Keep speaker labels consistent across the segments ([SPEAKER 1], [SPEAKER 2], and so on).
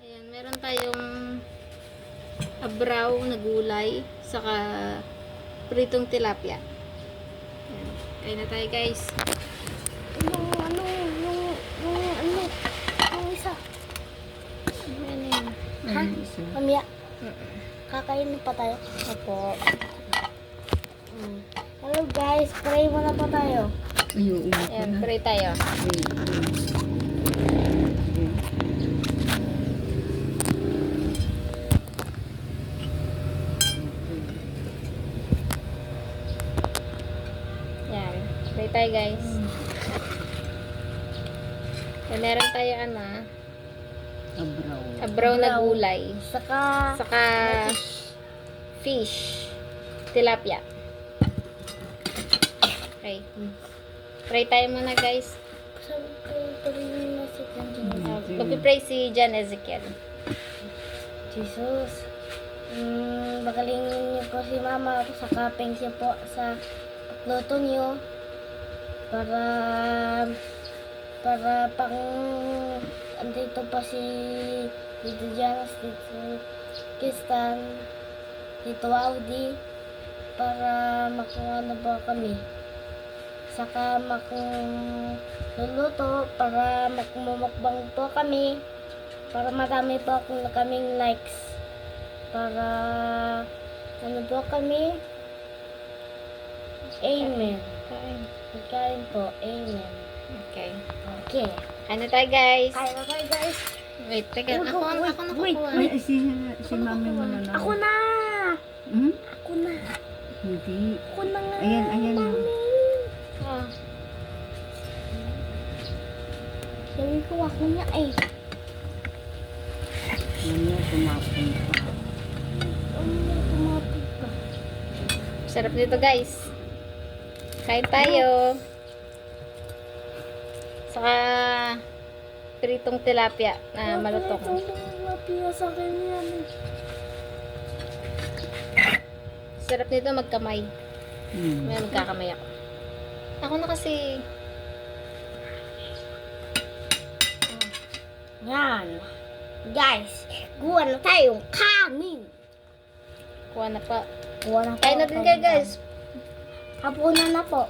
[SPEAKER 1] Ayan, meron tayong abraw na gulay, saka pritong tilapia. Ayan. Kain na tayo guys.
[SPEAKER 2] Yung isa.
[SPEAKER 1] Ayan yun.
[SPEAKER 2] Ha? Mamaya. Kakainin pa tayo.
[SPEAKER 1] Opo.
[SPEAKER 2] Hello guys, pray muna pa tayo.
[SPEAKER 1] Ayan, pray tayo. Ayan, pray tayo guys. Ayan, meron tayo abraw na gulay.
[SPEAKER 2] Saka
[SPEAKER 1] Fish. Tilapia. Okay. Pray tayo muna guys.
[SPEAKER 2] sabi kayo parinig na si Kanjin.
[SPEAKER 1] Magpipray si Jan Ezekiel.
[SPEAKER 2] Jesus. Bagalingin niyo po si Mama sa kapeng siya po sa luto niyo para pang andito pa si Tito Janas, Tito Kistan, Tito Audi para makuha na po kami. Saka luluto para magmumukbang po kami para marami po kaming likes para ano po kami. Amen. Pagkain po. Amen.
[SPEAKER 1] Okay.
[SPEAKER 2] Okay.
[SPEAKER 1] Kain na tayo guys.
[SPEAKER 2] Kain na tayo guys.
[SPEAKER 1] Wait, teka. Ako nakukuha.
[SPEAKER 3] Ay, si mami mo na lang.
[SPEAKER 2] Ako na!
[SPEAKER 3] Hmm?
[SPEAKER 2] Ako na!
[SPEAKER 3] Hindi.
[SPEAKER 2] Ako na nga!
[SPEAKER 3] Ayan.
[SPEAKER 2] Mami!
[SPEAKER 1] Oh.
[SPEAKER 2] Sabi ko ako niya eh.
[SPEAKER 3] Mamaya tumapon pa.
[SPEAKER 2] Tumapit ka.
[SPEAKER 1] Sarap nito guys. Kain tayo. Saka pritong tilapia na malutong.
[SPEAKER 2] Tilapia sa akin yan eh.
[SPEAKER 1] Sarap nito magkamay.
[SPEAKER 3] Hmm.
[SPEAKER 1] May magkakamay ako. Ako na kasi.
[SPEAKER 2] Yan. Guys, guwa na tayong kanin.
[SPEAKER 1] Kuha na pa.
[SPEAKER 2] Guwa na
[SPEAKER 1] Kain na din kayo guys.
[SPEAKER 2] Hapunan na po.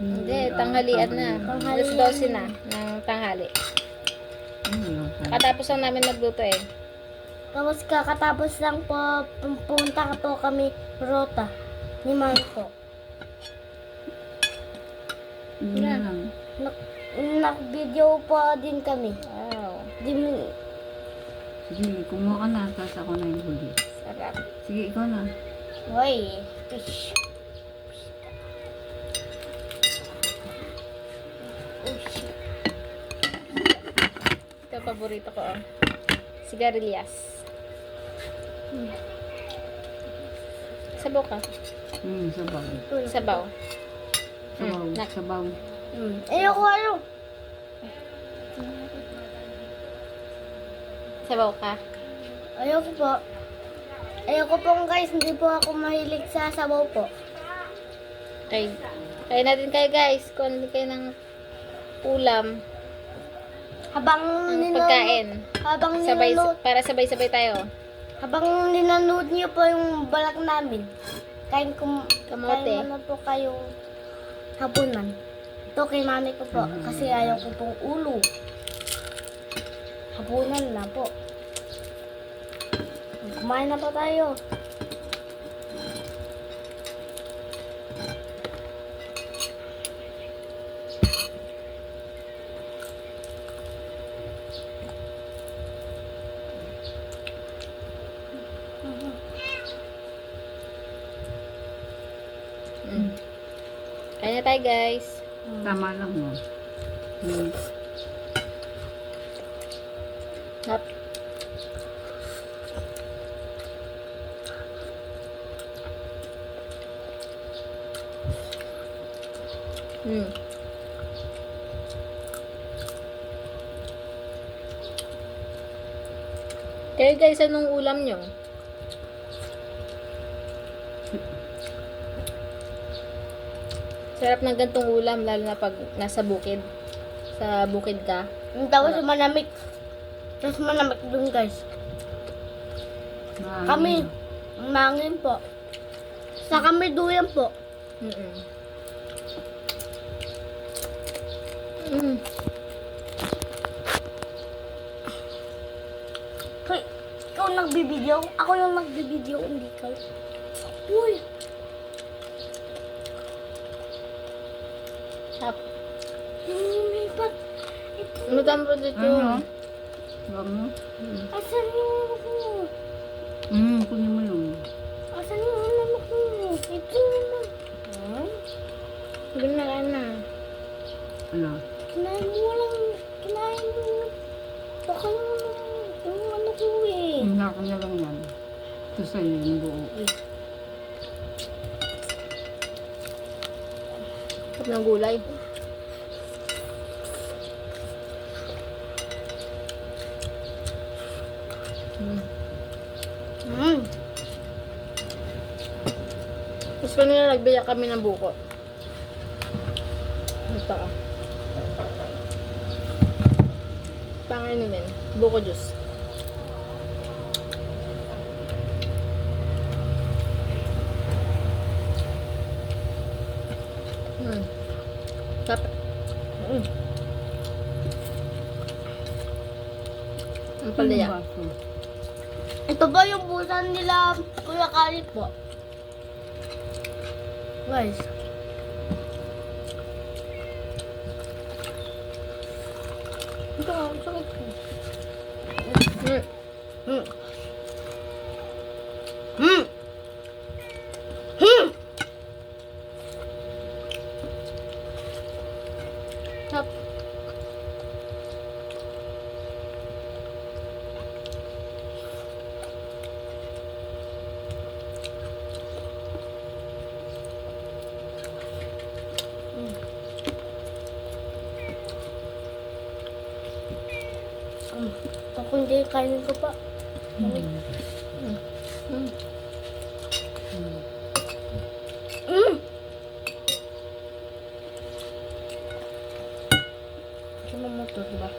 [SPEAKER 1] Hindi, tanghalian na.
[SPEAKER 2] Tanghalian
[SPEAKER 1] Alas 12
[SPEAKER 2] na.
[SPEAKER 1] na ng tanghali. Katapos lang namin magluto eh.
[SPEAKER 2] Tapos kakatapos lang po, pumunta po kami Rota ni Mami po.
[SPEAKER 3] Yan.
[SPEAKER 2] Nag-video po din kami.
[SPEAKER 1] Wow.
[SPEAKER 3] Sige, kumuha ka na. Tapos ako na yung huli.
[SPEAKER 1] Sarap.
[SPEAKER 3] Sige, ikaw na.
[SPEAKER 2] Hoy, fish. Oh shit.
[SPEAKER 1] Ito paborito ko oh. Sigarilyas. Sabaw ka.
[SPEAKER 3] Sabaw.
[SPEAKER 1] Sabaw.
[SPEAKER 3] Sabaw.
[SPEAKER 1] Nak.
[SPEAKER 3] Sabaw.
[SPEAKER 2] Ayoko.
[SPEAKER 1] Sabaw ka.
[SPEAKER 2] Ayoko po. Ayoko po guys, hindi po ako mahilig sa sabaw po.
[SPEAKER 1] Okay. Kain natin kayo guys. Kung ano kayo ng ulam.
[SPEAKER 2] Habang
[SPEAKER 1] Pagkain. Sabay,
[SPEAKER 2] ninanood,
[SPEAKER 1] para sabay-sabay tayo.
[SPEAKER 2] habang ninanood niyo po yung balak namin. Kain
[SPEAKER 1] Kamote.
[SPEAKER 2] mo na po kayong hapunan. Ito kay mami ko po, kasi ayaw ko pong ulo. Hapunan na po. Kumain na po tayo.
[SPEAKER 1] Kain na tayo guys.
[SPEAKER 3] Tama lang mo.
[SPEAKER 1] Not. Kayo guys, anong ulam nyo? Sarap ng gantong ulam, lalo na pag nasa bukid. Sa bukid ka.
[SPEAKER 2] Yung tapos malamig. Tapos manamit dun guys. Kami, mangin po. Sa kami duyan po.
[SPEAKER 1] Mm. Mm.
[SPEAKER 2] Hoy, ikaw nagbibideo? Ako yung nagbibideo, hindi ka. Uy!
[SPEAKER 1] Tap.
[SPEAKER 2] Lumipat. Ito.
[SPEAKER 1] Ano tampo dito?
[SPEAKER 3] Ano? Huwag mo?
[SPEAKER 2] Asan yung ano ko?
[SPEAKER 3] Kunin mo yung.
[SPEAKER 2] Asan yung ano ko? Ito naman.
[SPEAKER 1] Oh. Ganda na.
[SPEAKER 3] Ano?
[SPEAKER 2] Kinain mo lang. Kinain mo. Baka yung ano ko eh.
[SPEAKER 3] Hindi ka na lang yan. Ito sa'yo yung buo.
[SPEAKER 1] Tap ng gulay. Tapos kanina nagbiyak kami ng buko. Ito ah. Panginumin. Buko juice. Tap. Ang palaya.
[SPEAKER 3] Yung baso.
[SPEAKER 2] Ito ba yung busan nila Kuya Kalit po? Guys.
[SPEAKER 1] Ito ah, sakit ko.
[SPEAKER 2] Hmm. Hmm. Hmm.
[SPEAKER 1] Tap.
[SPEAKER 2] Ako hindi kainin ko pa.
[SPEAKER 1] Mm.
[SPEAKER 2] Sama mo to, diba?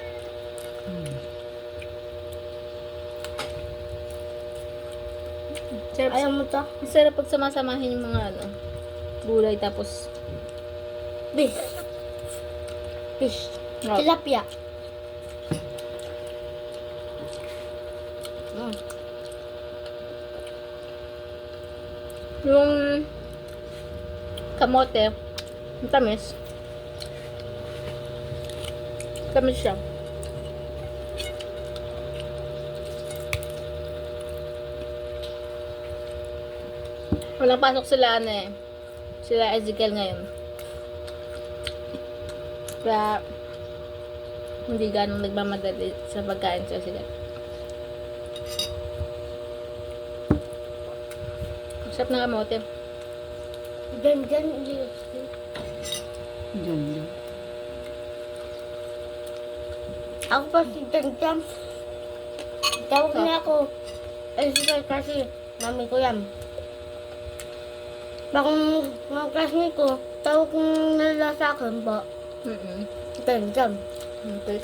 [SPEAKER 1] Sarap.
[SPEAKER 2] Ayaw mo to?
[SPEAKER 1] Ang sarap pag samasamahin yung mga ano, gulay tapos
[SPEAKER 2] Fish. Fish.
[SPEAKER 1] Right.
[SPEAKER 2] Tilapia.
[SPEAKER 1] yung kamote, ang tamis. Tamis siya. Walang pasok sila ano eh. Sila Ezekiel ngayon. Kaya hindi ganong nagmamadali sa pagkain sa Ezekiel. Sarap ng kamote.
[SPEAKER 2] Diyan.
[SPEAKER 3] Diyan, diyan.
[SPEAKER 2] Ako pa si Jam. Tawag niya ako. Kasi mami ko yan. Bakong mga classmate ko, tawag nila sa akin po. Jam.
[SPEAKER 1] Okay.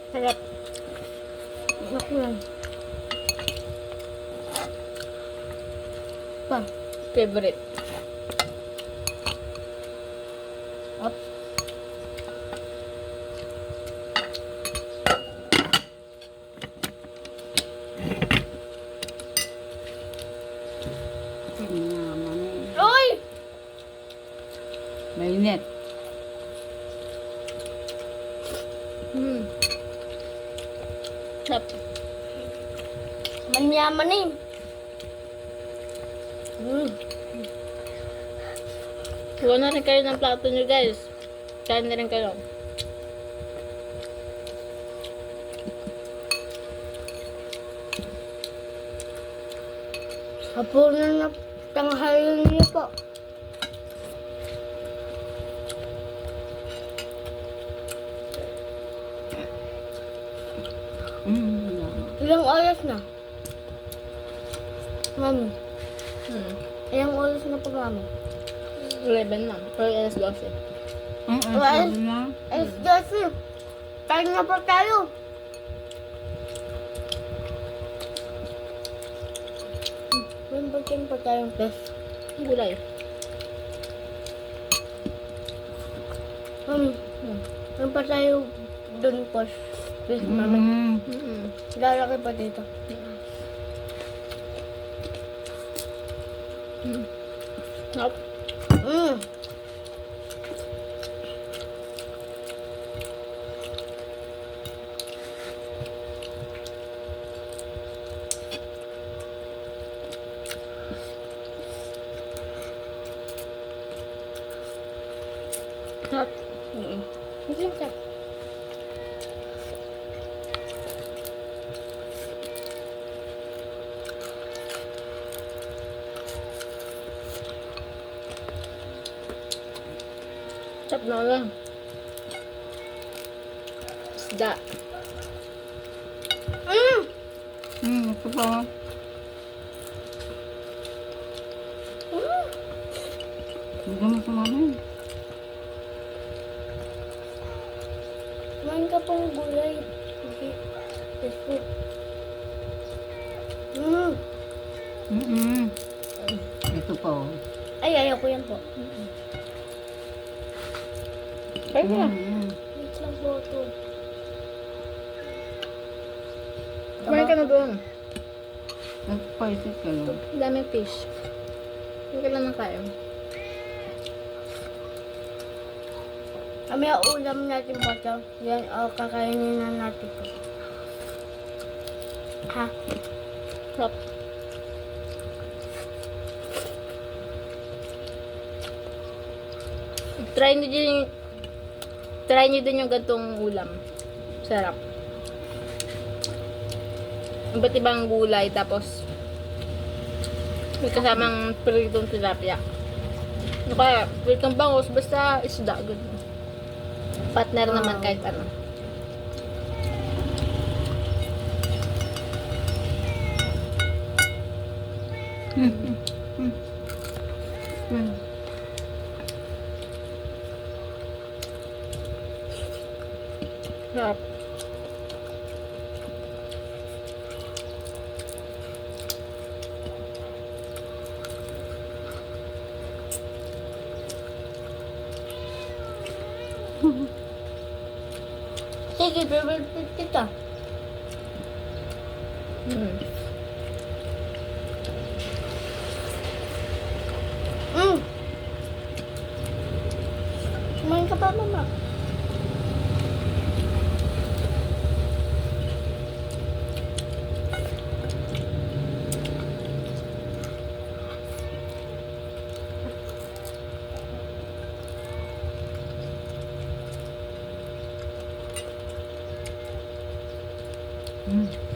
[SPEAKER 1] Sarap.
[SPEAKER 2] Ako yan. Pa.
[SPEAKER 1] Favorite.
[SPEAKER 2] Up. Oy!
[SPEAKER 3] Mainit.
[SPEAKER 1] Sarap.
[SPEAKER 2] Manyaman eh.
[SPEAKER 1] Huwag na rin kayo ng plato nyo guys. Kain na rin kayo.
[SPEAKER 2] Hapunan na tanghali niyo po. Ilang oras na? Mami, ilang oras na po mami?
[SPEAKER 1] 11 na. Or alas 12.
[SPEAKER 3] Ay,
[SPEAKER 2] Well,
[SPEAKER 3] sabi na.
[SPEAKER 2] It's just you. Kain na po tayo. Bumbakin pa tayong test.
[SPEAKER 1] Gulay.
[SPEAKER 2] Meron pa tayo dun po. Please, mama. Lalaki pa dito.
[SPEAKER 1] Sarap.
[SPEAKER 2] Mm.
[SPEAKER 1] Sarap.
[SPEAKER 2] Hindi lang siya.
[SPEAKER 1] Sarap na lang. Isda.
[SPEAKER 3] Ito pa. Bigyan mo sa mami.
[SPEAKER 2] Kumain ka pong gulay. Sige. Test po.
[SPEAKER 3] Ito pa oh.
[SPEAKER 2] Ay, ayaw ko yan po.
[SPEAKER 1] Kaya na.
[SPEAKER 2] Wait lang po ito.
[SPEAKER 1] Kumain ka na doon.
[SPEAKER 3] Nag-spicy ka lang.
[SPEAKER 1] Ang daming fish. Hindi ka lang ng kain.
[SPEAKER 2] Kami ang ulam natin po ito. Yan, kakainin na natin po. Ha?
[SPEAKER 1] Sarap. Try nyo din yung gantong ulam. Sarap. Iba't ibang gulay, tapos may kasamang pritong tilapia. Ano kaya, pritong bangus, basta isda. Good. Partner naman kahit ano. Sarap.
[SPEAKER 2] Sige, bibigyan kita.
[SPEAKER 1] Mm.
[SPEAKER 2] Kumain ka pa, mama.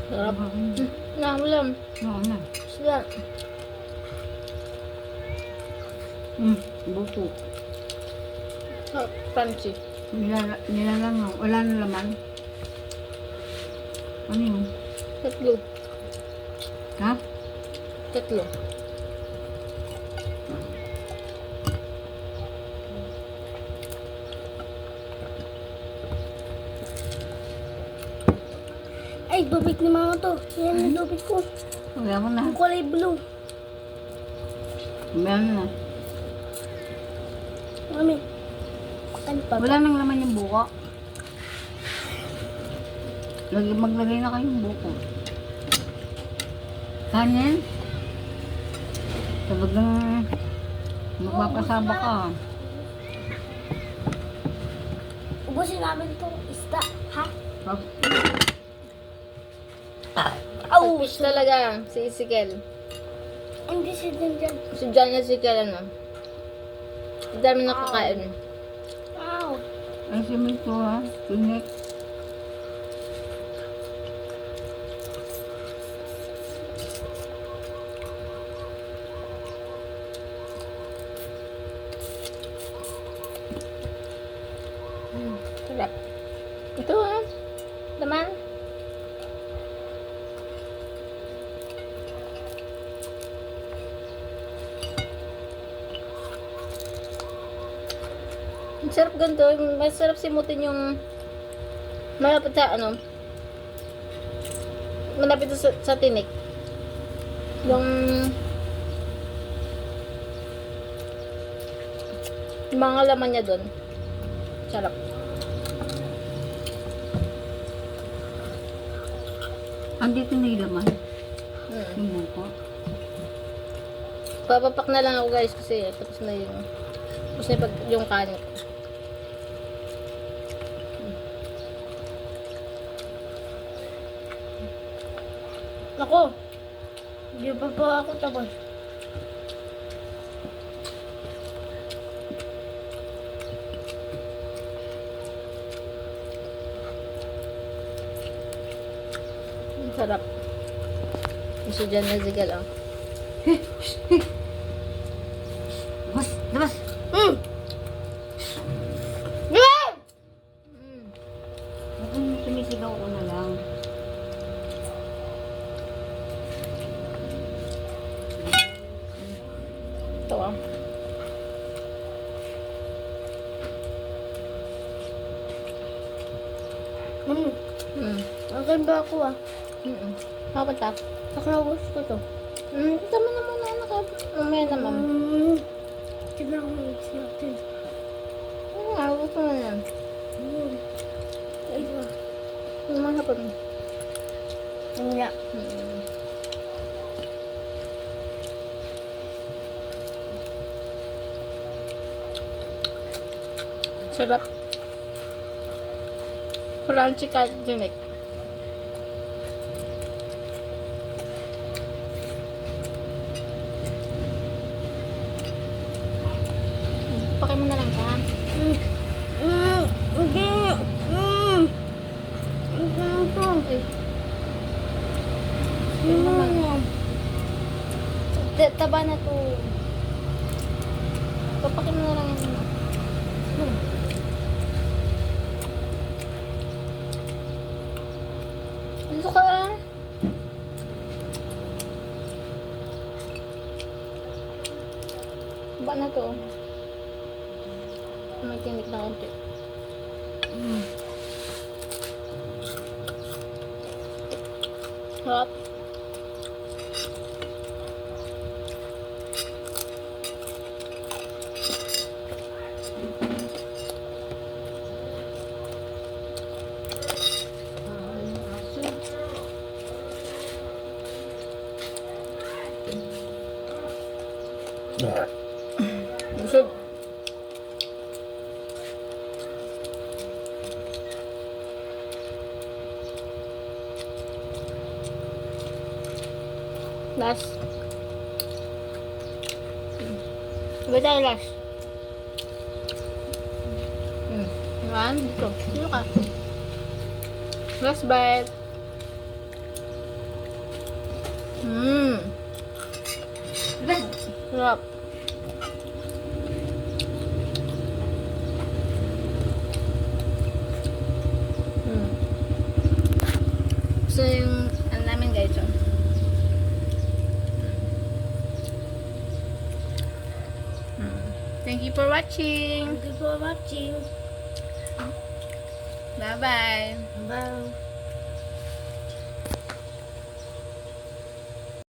[SPEAKER 1] Sarap. Ulam.
[SPEAKER 3] Oo na.
[SPEAKER 1] Isda.
[SPEAKER 3] Buko.
[SPEAKER 1] Sarap. Crunchy.
[SPEAKER 3] Nilalang oh. Wala na laman. Ano yun?
[SPEAKER 1] Tatlo.
[SPEAKER 3] Ha?
[SPEAKER 1] Tatlo.
[SPEAKER 2] Ay, tubig ni mama to. Yan yung tubig ko.
[SPEAKER 3] Wala mo na.
[SPEAKER 2] Ang kulay blue.
[SPEAKER 3] Meron na.
[SPEAKER 2] Mami. Ano pa?
[SPEAKER 3] Wala nang laman yung buko. Maglagay na kayong buko. Kanin? Talagang magpapasaba ka.
[SPEAKER 2] Ubusin namin itong isda. Ha?
[SPEAKER 3] Pag-
[SPEAKER 2] Au!
[SPEAKER 1] Fish talaga. Si Isikel.
[SPEAKER 2] Hindi si dyan.
[SPEAKER 1] Si John at Isikel, ano. Ang dami nakakain.
[SPEAKER 2] Wow!
[SPEAKER 3] Ay, si Mito ha. Tunik.
[SPEAKER 1] Sarap. Ito ha. Laman. Ang sarap ganito. Masarap simutin yung malapit sa ano. Malapit sa tinik. Yung mga laman niya doon. Sarap.
[SPEAKER 3] Andito na yung laman.
[SPEAKER 1] Mm.
[SPEAKER 3] Yung buko.
[SPEAKER 1] Papapak na lang ako guys kasi tapos na yung kanin ko.
[SPEAKER 2] Ako, hindi pa po ako tapos.
[SPEAKER 1] Ang sarap. Gusto dyan na zigal ah.
[SPEAKER 3] Labas! Labas!
[SPEAKER 2] Mm! Yeah!
[SPEAKER 3] Ako sumisigaw ko na lang.
[SPEAKER 1] Ito ah.
[SPEAKER 2] Mm.
[SPEAKER 1] Mm.
[SPEAKER 2] Ang ganda ako ah.
[SPEAKER 1] Papunta.
[SPEAKER 2] Nakalabos ko to.
[SPEAKER 1] Tama na muna anak ah. Mamaya na ma'am.
[SPEAKER 2] Tignan ko yung natin.
[SPEAKER 1] Gusto mo na.
[SPEAKER 2] Ay, ba?
[SPEAKER 1] Naman hapon.
[SPEAKER 2] Wala.
[SPEAKER 1] Sarap. Crunchy ka dinik. Pakai mo na lang ka.
[SPEAKER 2] Hindi. Ito.
[SPEAKER 1] Taba na to. Papakin mo na lang yan. Ano ka? Ba na to? May tinik na konti. Sarap. Busog. Last. Iba tayo last. Yan, dito. Dito ka. Last bite. Sarap. So yung ano namin guys, oh. Thank you for watching.
[SPEAKER 2] Thank you for watching.
[SPEAKER 1] Bye bye.
[SPEAKER 2] Bye.